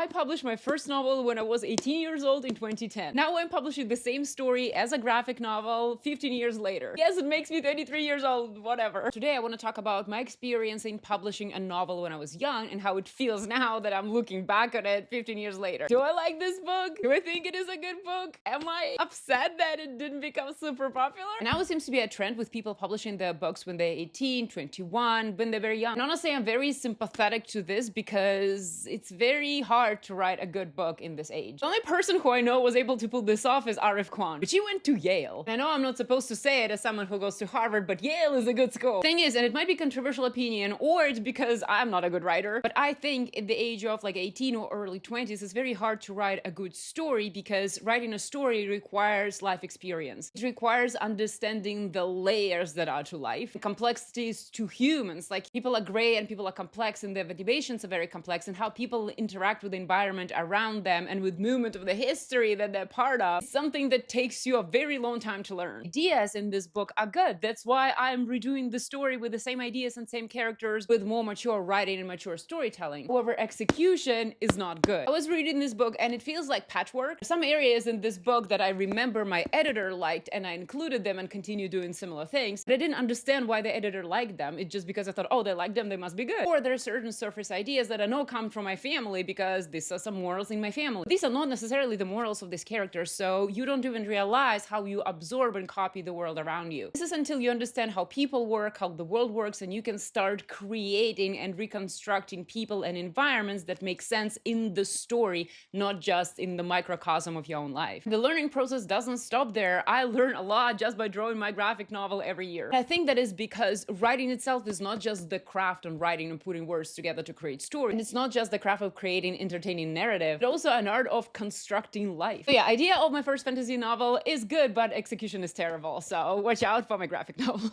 I published my first novel when I was 18 years old in 2010. Now I'm publishing the same story as a graphic novel 15 years later. Yes, it makes me 23 years old, whatever. Today I want to talk about my experience in publishing a novel when I was young and how it feels now that I'm looking back on it 15 years later. Do I like this book? Do I think it is a good book? Am I upset that it didn't become super popular? And now it seems to be a trend with people publishing their books when they're 18, 21, when they're very young. And honestly, I'm very sympathetic to this because it's very hard to write a good book in this age. The only person who I know was able to pull this off is Arif Kwan, but she went to Yale. And I know I'm not supposed to say it as someone who goes to Harvard, but Yale is a good school. Thing is, and it might be controversial opinion, or it's because I'm not a good writer, but I think at the age of like 18 or early 20s, it's very hard to write a good story because writing a story requires life experience. It requires understanding the layers that are to life, the complexities to humans. Like people are gray and people are complex and their motivations are very complex, and how people interact with the environment around them and with movement of the history that they're part of is something that takes you a very long time to learn. Ideas in this book are good. That's why I'm redoing the story with the same ideas and same characters with more mature writing and mature storytelling. However, execution is not good. I was reading this book and it feels like patchwork. Some areas in this book that I remember my editor liked and I included them and continue doing similar things, but I didn't understand why the editor liked them. It's just because I thought, oh, they like them, they must be good. Or there are certain surface ideas that I know come from my family because these are some morals in my family. These are not necessarily the morals of this character, so you don't even realize how you absorb and copy the world around you. This is until you understand how people work, how the world works, and you can start creating and reconstructing people and environments that make sense in the story, not just in the microcosm of your own life. The learning process doesn't stop there. I learn a lot just by drawing my graphic novel every year. I think that is because writing itself is not just the craft of writing and putting words together to create story. And it's not just the craft of creating entertaining narrative, but also an art of constructing life. So yeah, idea of my first fantasy novel is good, but execution is terrible. So watch out for my graphic novel.